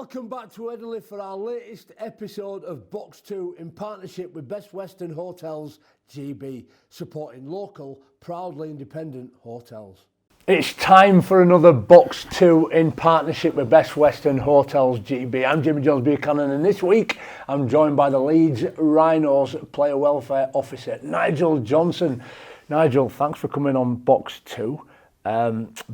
Welcome back to Edinburgh for our latest episode of Box 2 in partnership with Best Western Hotels GB, supporting local, proudly independent hotels. It's time for another Box 2 in partnership with Best Western Hotels GB. I'm Jimmy Jones-Buchanan, and this week I'm joined by the Leeds Rhinos player welfare officer, Nigel Johnson. Nigel, thanks for coming on Box 2.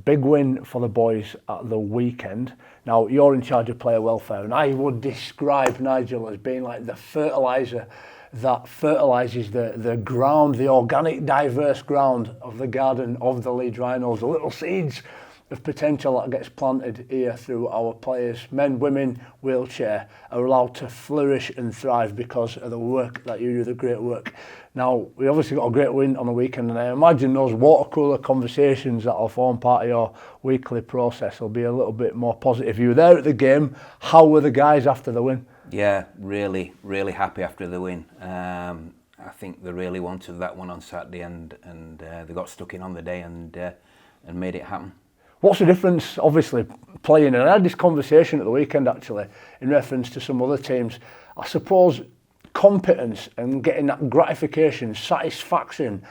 Big win for the boys at the weekend. Now, you're in charge of player welfare, and I would describe Nigel as being like the fertiliser that fertilises the ground, the organic, diverse ground of the garden of the Leeds Rhinos. The little seeds of potential that gets planted here through our players, men, women, wheelchair, are allowed to flourish and thrive because of the work that you do, the great work. Now, we obviously got a great win on the weekend, and I imagine those water cooler conversations that will form part of your weekly process will be a little bit more positive. You were there at the game. How were the guys after the win? Yeah, really happy after the win. I think they really wanted that one on Saturday, and they got stuck in on the day and made it happen. What's the difference, obviously, playing? And I had this conversation at the weekend, actually, in reference to some other teams. I suppose competence and getting that gratification, satisfaction,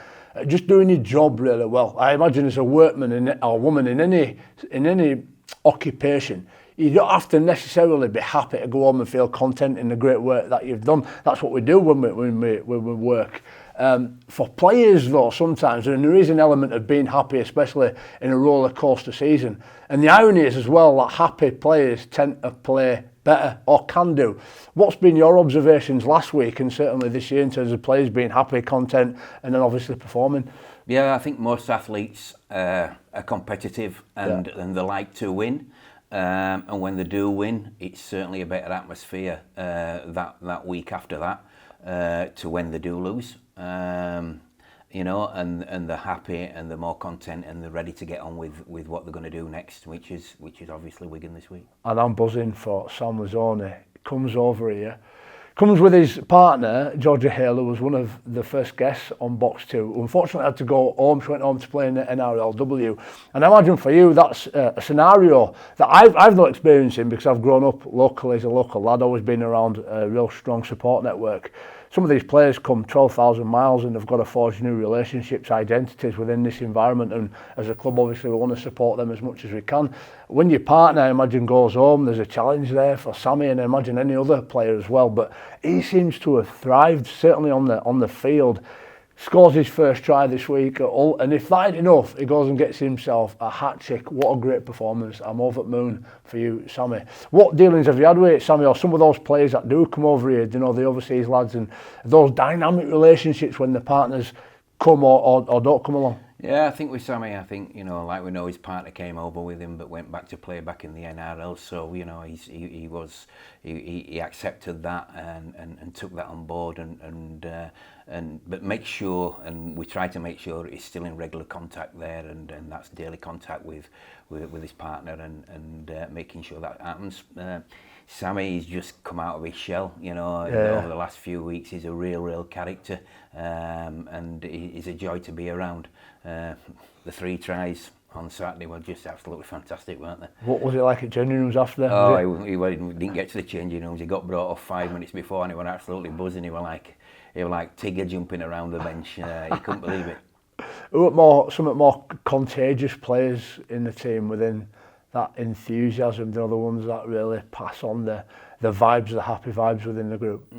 just doing your job really well. I imagine as a workman or woman in any occupation, you don't have to necessarily be happy to go home and feel content in the great work that you've done. That's what we do when we work. For players though, sometimes, and there is an element of being happy, especially in a roller coaster season. And the irony is as well that happy players tend to play better, or can do. What's been your observations last week and certainly this year in terms of players being happy, content, and then obviously performing? Yeah, I think most athletes are competitive and they like to win. And when they do win, it's certainly a better atmosphere that week after that to when they do lose. You know, and they're happy and they're more content and they're ready to get on with what they're going to do next, which is obviously Wigan this week. And I'm buzzing for Sam Wong. Comes over here, comes with his partner, Georgia Hale, who was one of the first guests on Box 2. Unfortunately, had to go home. She went home to play in the NRLW. And I imagine for you, that's a scenario that I've not experienced in because I've grown up locally as a local lad, always been around a real strong support network. Some of these players come 12,000 miles and they've got to forge new relationships, identities within this environment, and as a club obviously we want to support them as much as we can. When your partner, I imagine, goes home, there's a challenge there for Sammy and I imagine any other player as well, but he seems to have thrived, certainly on the field. Scores his first try this week, and if that ain't enough, he goes and gets himself a hat-trick. What a great performance. I'm over the moon for you, Sammy. What dealings have you had with Sammy, or some of those players that do come over here, you know, the overseas lads, and those dynamic relationships when the partners come or don't come along? Yeah, I think with Sammy, I think, you know, like we know his partner came over with him but went back to play back in the NRL, so, you know, he accepted that and took that on board but make sure, and we try to make sure he's still in regular contact there, and that's daily contact with his partner and making sure that happens. Sammy's just come out of his shell, you know, over the last few weeks. He's a real character, and he's a joy to be around. The 3 tries on Saturday were just absolutely fantastic, weren't they? What was it like at changing rooms after that? Oh, he didn't get to the changing rooms. He got brought off 5 minutes before and he was absolutely buzzing. He was like Tigger jumping around the bench. He couldn't believe it. Some more contagious players in the team within that enthusiasm, the other ones that really pass on the vibes, the happy vibes within the group.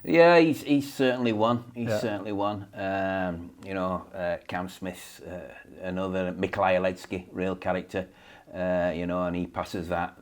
Yeah, he's certainly one. Certainly one. You know, Cam Smith's another. Mikołaj Ledski, real character. You know, and he passes that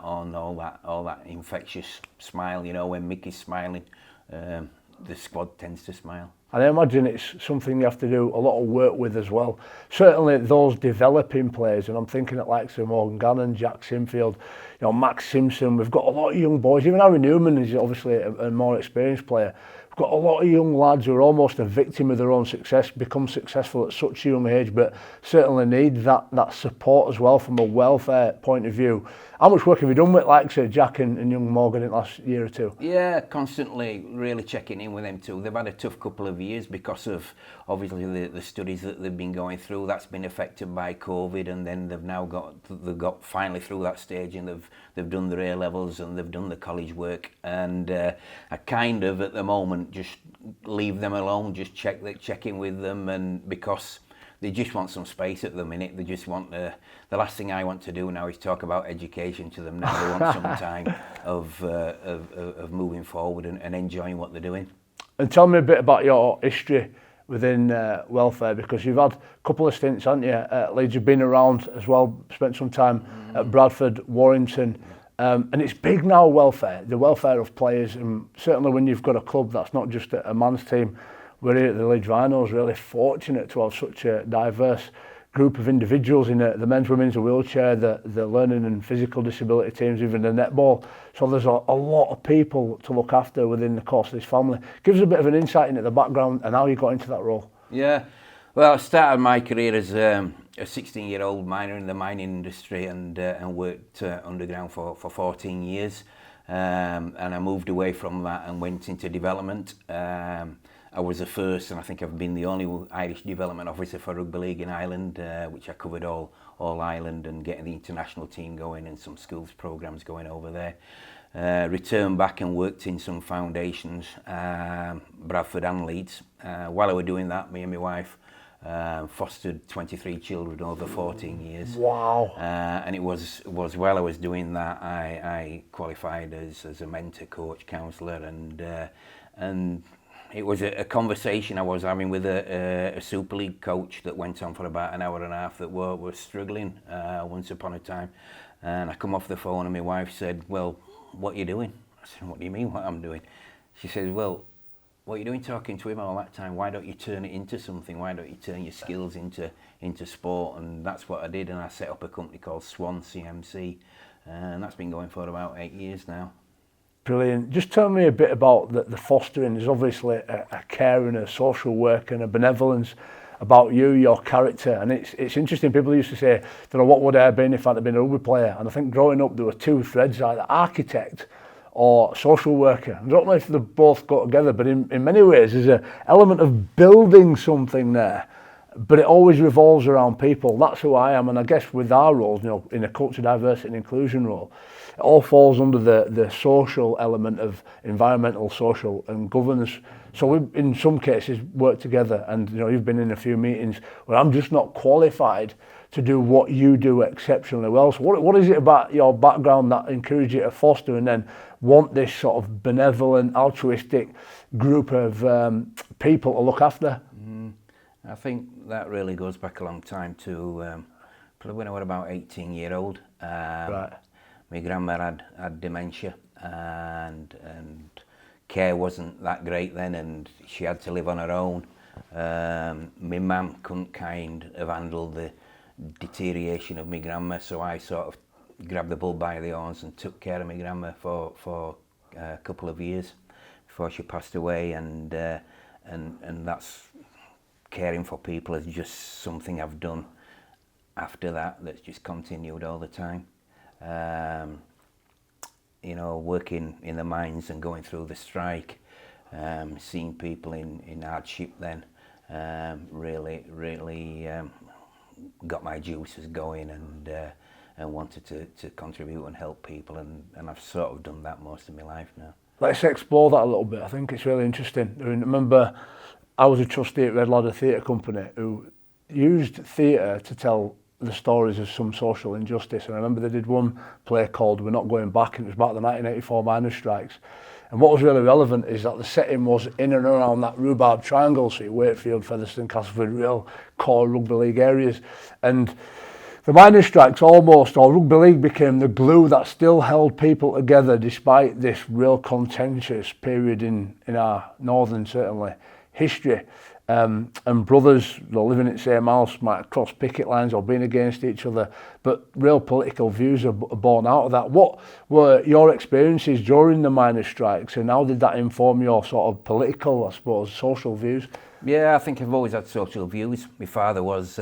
on, all that infectious smile. You know, when Mickey's smiling, the squad tends to smile. And I imagine it's something you have to do a lot of work with as well. Certainly those developing players, and I'm thinking at like Morgan Gannon, Jack Sinfield, Max Simpson. We've got a lot of young boys. Even Harry Newman is obviously a more experienced player. We've got a lot of young lads who are almost a victim of their own success, become successful at such a young age, but certainly need that support as well from a welfare point of view. How much work have you done with, like, say, Jack and young Morgan in the last year or two? Yeah, constantly really checking in with them too. They've had a tough couple of years because of obviously the studies that they've been going through. That's been affected by COVID, and then they've got finally through that stage, and they've done their A levels and they've done the college work. And I kind of at the moment just leave them alone, just check in with them, and because they just want some space at the minute. They just want the last thing I want to do now is talk about education to them. Now they want some time of moving forward and enjoying what they're doing. And tell me a bit about your history within welfare, because you've had a couple of stints, haven't you, at Leeds? You've been around as well, spent some time at Bradford, Warrington, and it's big now, welfare, the welfare of players, and certainly when you've got a club that's not just a man's team. We're here at the Leeds Rhinos really fortunate to have such a diverse group of individuals in the men's, women's, the wheelchair, the learning and physical disability teams, even the netball. So there's a lot of people to look after within the course of this family. Give us a bit of an insight into the background and how you got into that role. Yeah, well, I started my career as a 16-year-old miner in the mining industry and worked underground for 14 years. And I moved away from that and went into development. I was the first, and I think I've been the only Irish development officer for Rugby League in Ireland, which I covered all Ireland and getting the international team going and some schools programmes going over there. Returned back and worked in some foundations, Bradford and Leeds. While I was doing that, me and my wife fostered 23 children over 14 years. Wow. And it was while I was doing that, I qualified as a mentor, coach, counsellor, and it was a conversation I was having with a Super League coach that went on for about an hour and a half that were struggling once upon a time. And I come off the phone and my wife said, "Well, what are you doing?" I said, "What do you mean what I'm doing?" She said, "Well, what are you doing talking to him all that time? Why don't you turn it into something? Why don't you turn your skills into sport?" And that's what I did, and I set up a company called Swan CMC, and that's been going for about 8 years now. Brilliant. Just tell me a bit about the fostering. There's obviously a care and a social work and a benevolence about you, your character, and it's interesting. People used to say, what would I have been if I'd have been a rugby player? And I think growing up there were two threads, either architect or social worker. I don't know if they both go together, but in many ways there's an element of building something there, but it always revolves around people. That's who I am, and I guess with our roles, in a culture, diversity and inclusion role, it all falls under the social element of environmental, social and governance. So we, in some cases, work together, and you've been in a few meetings where I'm just not qualified to do what you do exceptionally well. So what is it about your background that encouraged you to foster and then want this sort of benevolent, altruistic group of people to look after? I think that really goes back a long time to probably when I was about 18-year-old. Right. My grandma had dementia, and care wasn't that great then, and she had to live on her own. My mum couldn't kind of handle the deterioration of my grandma, so I sort of grabbed the bull by the horns and took care of my grandma for a couple of years before she passed away, and that's caring for people is just something I've done after that's just continued all the time. Working in the mines and going through the strike, seeing people in hardship then really got my juices going and wanted to contribute and help people, and I've sort of done that most of my life now. Let's explore that a little bit. I think it's really interesting. I remember I was a trustee at Red Ladder Theatre Company who used theatre to tell the stories of some social injustice, and I remember they did one play called We're Not Going Back, and it was about the 1984 miners' strikes. And what was really relevant is that the setting was in and around that rhubarb triangle, so Wakefield, Featherstone, Castleford, real core rugby league areas. And the miners' strikes almost, or rugby league, became the glue that still held people together despite this real contentious period in our northern, certainly, history. And brothers, they're living in the same house, might cross picket lines or being against each other, but real political views are born out of that. What were your experiences during the miners' strikes, and how did that inform your sort of political, I suppose, social views? Yeah, I think I've always had social views. My father was,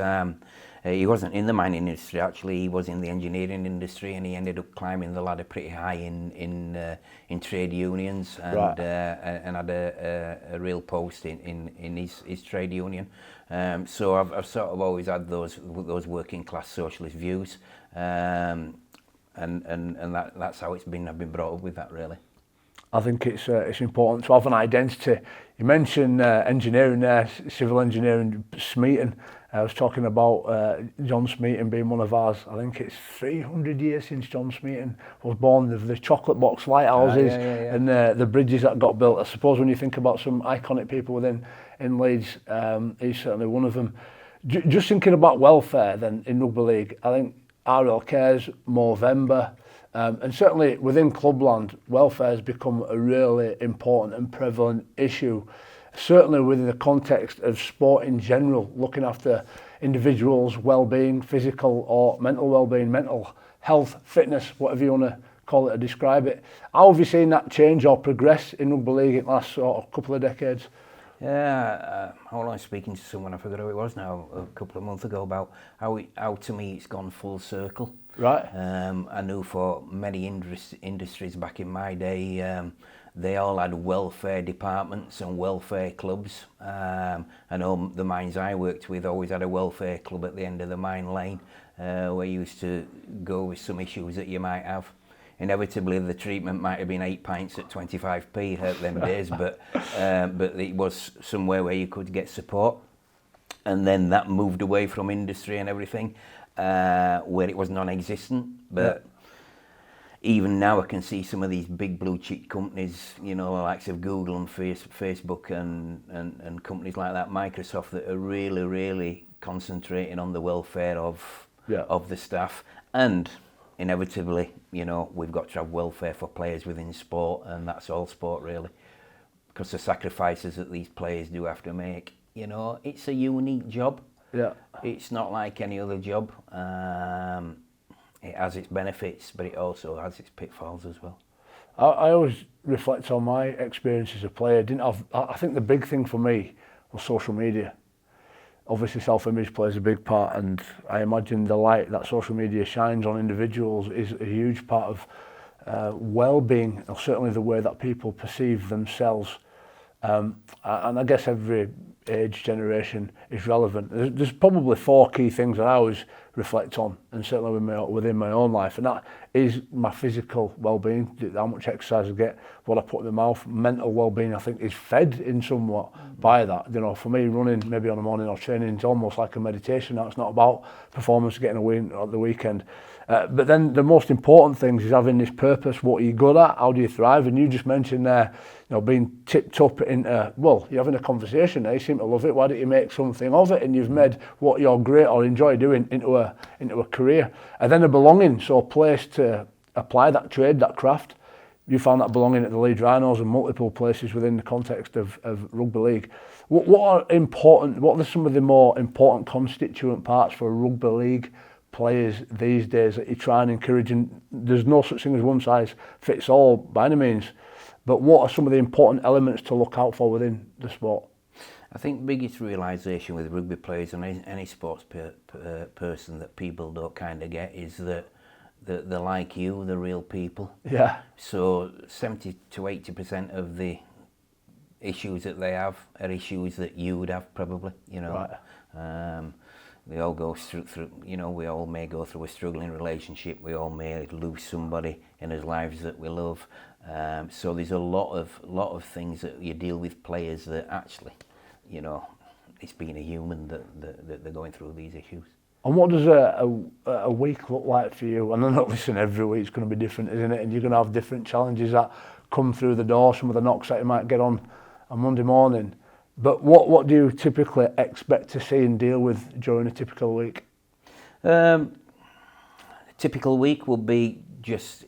he wasn't in the mining industry actually, he was in the engineering industry, and he ended up climbing the ladder pretty high in trade unions, and Right. And had a real post in his trade union. So I've sort of always had those working class socialist views, and that's how it's been. I've been brought up with that, really. I think it's important to have an identity. You mentioned engineering there, civil engineering, Smeaton. I was talking about John Smeaton being one of ours. I think it's 300 years since John Smeaton was born. The chocolate box lighthouses and the bridges that got built. I suppose when you think about some iconic people in Leeds, he's certainly one of them. Just thinking about welfare then in Rugby League, I think RL cares, Movember, and certainly within clubland, welfare has become a really important and prevalent issue. Certainly within the context of sport in general, looking after individuals' well-being, physical or mental well-being, mental health, fitness, whatever you want to call it or describe it. How have you seen that change or progress in Rugby League in the last sort of couple of decades? Yeah, I was speaking to someone, I forgot who it was now, a couple of months ago, about how to me it's gone full circle. Right. I knew for many industries back in my day, they all had welfare departments and welfare clubs. I know the mines I worked with always had a welfare club at the end of the mine lane, where you used to go with some issues that you might have. Inevitably, the treatment might have been 8 pints at 25p at them days, but it was somewhere where you could get support. And then that moved away from industry and everything, where it was non-existent. But even now I can see some of these big blue chip companies, you know, the likes of Google and Facebook and companies like that, Microsoft, that are really, really concentrating on the welfare of the staff. And inevitably, you know, we've got to have welfare for players within sport, and that's all sport really, because the sacrifices that these players do have to make, you know, it's a unique job. Yeah. It's not like any other job. It has its benefits, but it also has its pitfalls as well. I always reflect on my experience as a player. I think the big thing for me was social media. Obviously self-image plays a big part, and I imagine the light that social media shines on individuals is a huge part of well-being, or certainly the way that people perceive themselves. And I guess every age generation is relevant. There's probably 4 key things that I always reflect on, and certainly within my own life, and that is my physical well-being, how much exercise I get, what I put in my mouth. Mental well-being, I think, is fed in somewhat by that. You know, for me, running maybe on a morning or training is almost like a meditation. Now, it's not about performance, getting a win at the weekend. But then the most important things is having this purpose. What are you good at? How do you thrive? And you just mentioned there, you know, being tipped up into, well, you're having a conversation there, you seem to love it, why don't you make something of it? And you've made what you're great or enjoy doing into a career. And then a belonging, so a place to apply that trade, that craft. You found that belonging at the Leeds Rhinos and multiple places within the context of Rugby League. What are some of the more important constituent parts for Rugby League players these days that you try and encourage? And there's no such thing as one size fits all by any means, but what are some of the important elements to look out for within the sport? I think the biggest realisation with rugby players and any sports person that people don't kind of get is that they're like you, they're real people. Yeah. So 70 to 80% of the issues that they have are issues that you would have probably, you know. Right. We all go through, you know, we all may go through a struggling relationship. We all may lose somebody in our lives that we love. So there's a lot of things that you deal with players that actually, you know, it's being a human that they're going through these issues. And what does a week look like for you? And I know, listen, every week's going to be different, isn't it? And you're going to have different challenges that come through the door, some of the knocks that you might get on Monday morning. But what do you typically expect to see and deal with during a typical week? A typical week will be just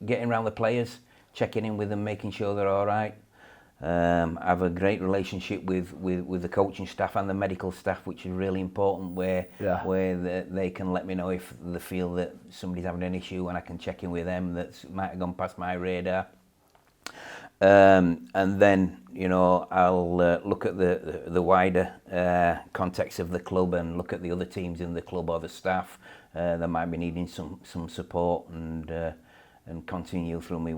getting around the players, checking in with them, making sure they're all right. have a great relationship with the coaching staff and the medical staff, which is really important, where they can let me know if they feel that somebody's having an issue, and I can check in with them that might have gone past my radar. And then, you know, I'll look at the wider context of the club and look at the other teams in the club or the staff that might be needing some support, and continue through my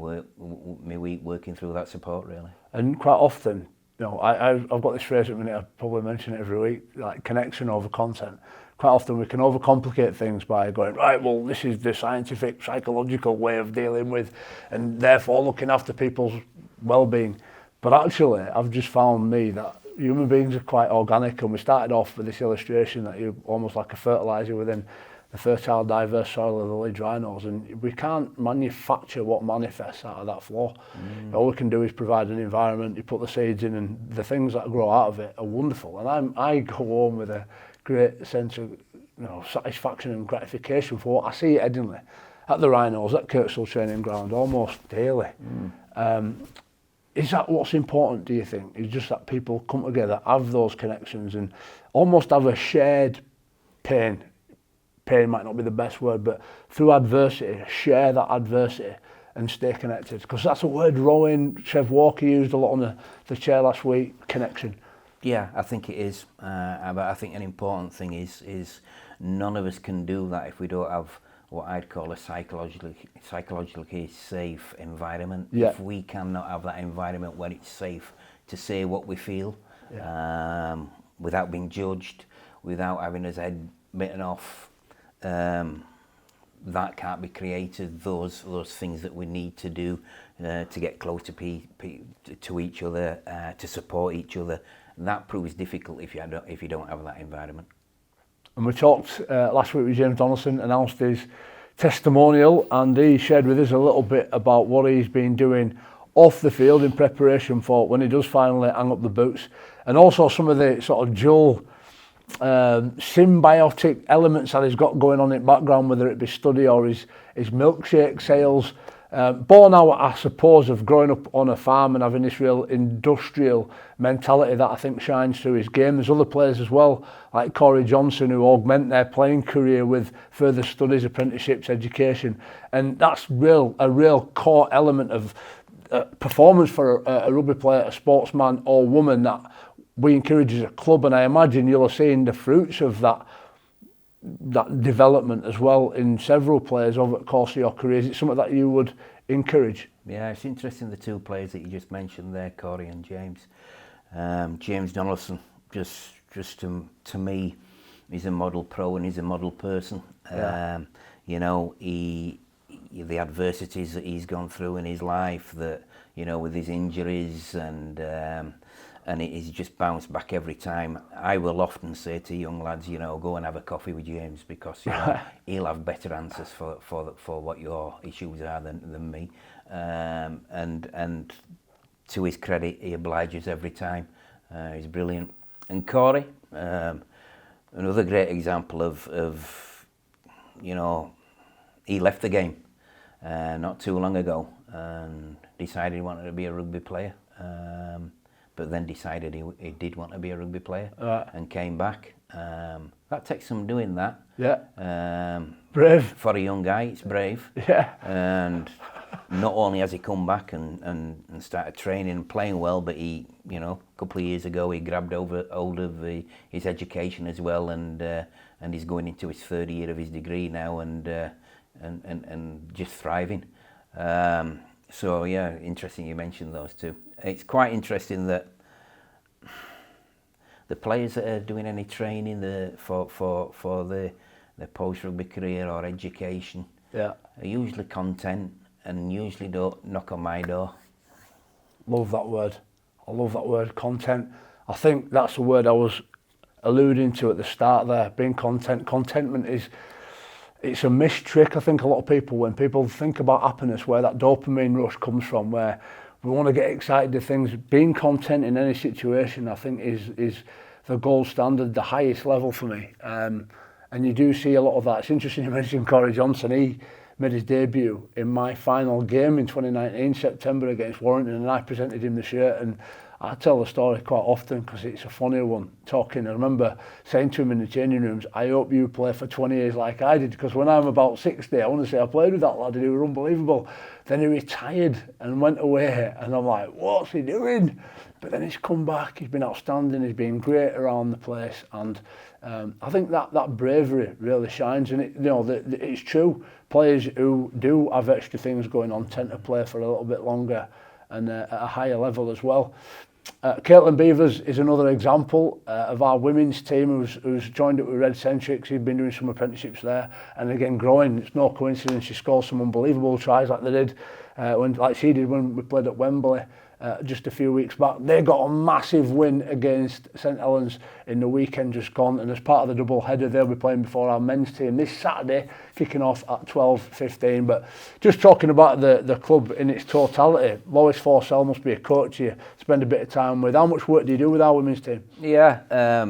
week working through that support, really. And quite often, you know, I've got this phrase at the minute, I probably mention it every week, like connection over content. Quite often we can overcomplicate things by going, right, well, this is the scientific, psychological way of dealing with, and therefore looking after people's well-being. But actually, I've just found that human beings are quite organic, and we started off with this illustration that you're almost like a fertiliser within the fertile, diverse soil of the Leeds Rhinos, and we can't manufacture what manifests out of that floor. All we can do is provide an environment, you put the seeds in, and the things that grow out of it are wonderful. And I go home with a great sense of, you know, satisfaction and gratification for what I see at Headingley, at the Rhinos, at Kirkstall training ground, almost daily. Is that what's important, do you think? Is just that people come together, have those connections, and almost have a shared pain. Pain might not be the best word, but through adversity, share that adversity and stay connected. Because that's a word Rowan, Trev Walker used a lot on the chair last week, connection. Yeah, I think it is. But I think an important thing is none of us can do that if we don't have what I'd call a psychologically safe environment. Yeah. If we cannot have that environment where it's safe to say what we feel, without being judged, without having his head bitten off, that can't be created. Those things that we need to do to get close to each other, to support each other, that proves difficult if you don't have that environment. And we talked last week with James Donaldson, announced his testimonial, and he shared with us a little bit about what he's been doing off the field in preparation for when he does finally hang up the boots, and also some of the sort of dual symbiotic elements that he's got going on in the background, whether it be study or his milkshake sales, born out, I suppose, of growing up on a farm and having this real industrial mentality that I think shines through his game. There's other players as well, like Corey Johnson, who augment their playing career with further studies, apprenticeships, education, and that's a real core element of performance for a rugby player, a sportsman or woman, that we encourage as a club. And I imagine you'll have seen the fruits of that development as well in several players over the course of your career. Is it something that you would encourage? Yeah, it's interesting, the two players that you just mentioned there, Corey and James. James Donaldson, just to me, he's a model pro and he's a model person. You know, the adversities that he's gone through in his life, that, you know, with his injuries, and he's just bounced back every time. I will often say to young lads, you know, go and have a coffee with James, because, you know, he'll have better answers for what your issues are than me. And to his credit, he obliges every time. He's brilliant. And Corey, another great example of, you know, he left the game not too long ago and decided he wanted to be a rugby player. But then decided he did want to be a rugby player, and came back. That takes some doing, that. Yeah. Brave. For a young guy, it's brave. Yeah. And not only has he come back and started training and playing well, but he, you know, a couple of years ago he grabbed hold of his education as well, and he's going into his third year of his degree now, and just thriving. So yeah, interesting you mentioned those two. It's quite interesting that the players that are doing any training for the post-rugby career or education are usually content and usually don't knock on my door. Love that word. I love that word, content. I think that's the word I was alluding to at the start there, being content. Contentment it's a missed trick. I think a lot of people, when people think about happiness, where that dopamine rush comes from, where we want to get excited to things, being content in any situation, I think is the gold standard, the highest level for me. And you do see a lot of that. It's interesting you mentioned Corey Johnson. He made his debut in my final game in 2019, September, against Warrington, and I presented him the shirt. And I tell the story quite often because it's a funny one. I remember saying to him in the changing rooms, I hope you play for 20 years like I did, because when I'm about 60, I want to say I played with that lad and he was unbelievable. Then he retired and went away, and I'm like, what's he doing? But then he's come back, he's been outstanding, he's been great around the place, and I think that bravery really shines. And it's true, players who do have extra things going on tend to play for a little bit longer and at a higher level as well. Caitlin Beavers is another example of our women's team who's joined up with Red Centrics. She's been doing some apprenticeships there and again growing. It's no coincidence she scored some unbelievable tries like she did when we played at Wembley just a few weeks back. They got a massive win against St Helens in the weekend just gone, and as part of the double header they'll be playing before our men's team this Saturday, kicking off at 12:15. But just talking about the club in its totality, Lois Forsell must be a coach you spend a bit of time with. How much work do you do with our women's team? Yeah,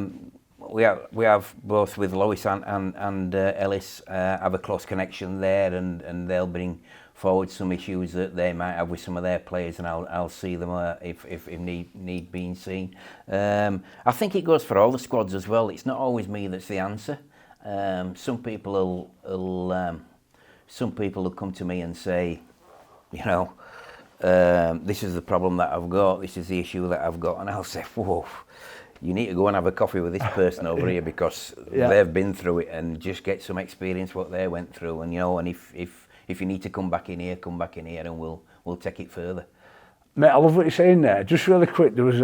we have both with Lois and Ellis have a close connection there, and they'll bring forward some issues that they might have with some of their players, and I'll see them if need being seen. I think it goes for all the squads as well. It's not always me that's the answer. Some people will come to me and say, this is the problem that I've got, this is the issue that I've got, and I'll say, whoa, you need to go and have a coffee with this person over here, because they've been through it, and just get some experience what they went through, and and if you need to come back in here, and we'll take it further. Mate, I love what you're saying there. Just really quick, there was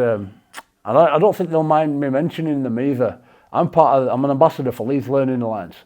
I don't think they'll mind me mentioning them either. I'm an ambassador for Leeds Learning Alliance,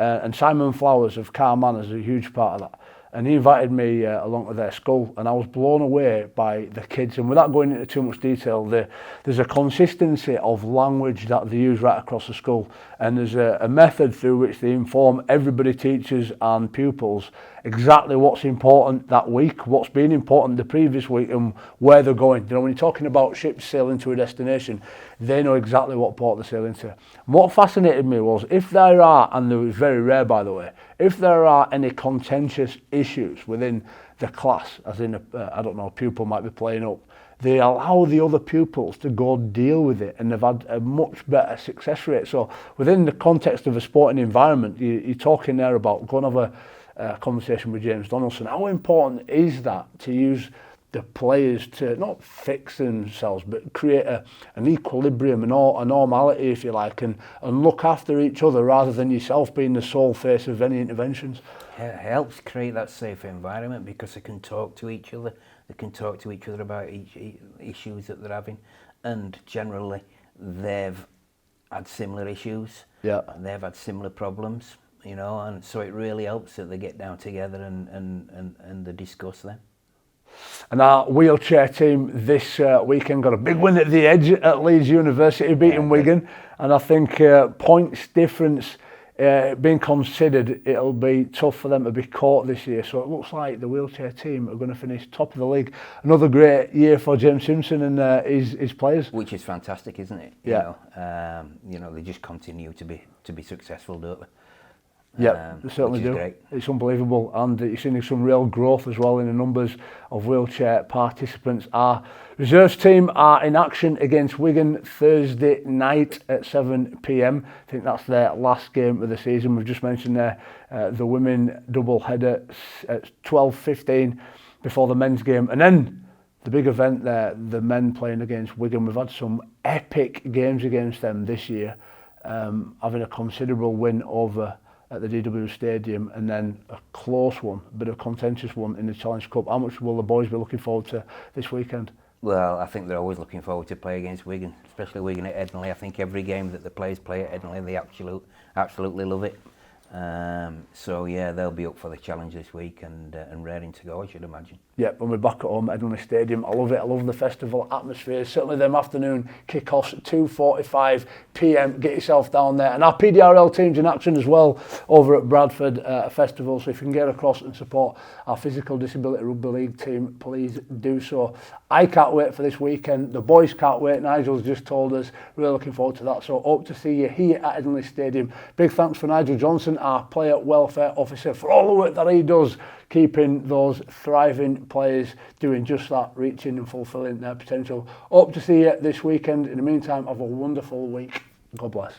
and Simon Flowers of Carman is a huge part of that. And he invited me along to their school, and I was blown away by the kids. And without going into too much detail, there's a consistency of language that they use right across the school, and there's a method through which they inform everybody, teachers and pupils, exactly what's important that week, what's been important the previous week, and where they're going. When you're talking about ships sailing to a destination, they know exactly what port they're sailing to. And what fascinated me was, if there are, and it was very rare by the way, if there are any contentious issues within the class, as in a pupil might be playing up, they allow the other pupils to go deal with it, and they've had a much better success rate. So within the context of a sporting environment, you're talking there about going to have a conversation with James Donaldson. How important is that to use the players to not fix themselves, but create an equilibrium, a normality, if you like, and look after each other rather than yourself being the sole face of any interventions? It helps create that safe environment, because they can talk to each other. They can talk to each other about issues that they're having, and generally they've had similar issues. Yeah, and they've had similar problems, and so it really helps that they get down together and they discuss them. And our wheelchair team this weekend got a big win at the Edge at Leeds University, beating Wigan. And I think points difference being considered, it'll be tough for them to be caught this year. So it looks like the wheelchair team are going to finish top of the league. Another great year for James Simpson and his players. Which is fantastic, isn't it? They just continue to be successful, don't they? Yeah, they certainly do. Great. It's unbelievable, and you're seeing some real growth as well in the numbers of wheelchair participants. Our reserves team are in action against Wigan Thursday night at 7 p.m. I think that's their last game of the season. We've just mentioned there the women double header at 12:15 before the men's game, and then the big event there, the men playing against Wigan. We've had some epic games against them this year, having a considerable win over at the DW Stadium, and then a close one, a bit of a contentious one in the Challenge Cup. How much will the boys be looking forward to this weekend? Well, I think they're always looking forward to play against Wigan, especially Wigan at Edinley. I think every game that the players play at Edinley, they absolutely love it. So yeah, they'll be up for the challenge this week and raring to go, I should imagine. Yeah, when we're back at home at Edinley Stadium, I love it. I love the festival atmosphere. Certainly them afternoon kick-offs at 2:45 p.m. Get yourself down there. And our PDRL team's in action as well over at Bradford Festival. So if you can get across and support our Physical Disability Rugby League team, please do so. I can't wait for this weekend. The boys can't wait. Nigel's just told us. Really looking forward to that. So hope to see you here at Edinley Stadium. Big thanks for Nigel Johnson our player welfare officer, for all the work that he does, keeping those thriving players doing just that, reaching and fulfilling their potential. Hope to see you this weekend. In the meantime, have a wonderful week. God bless.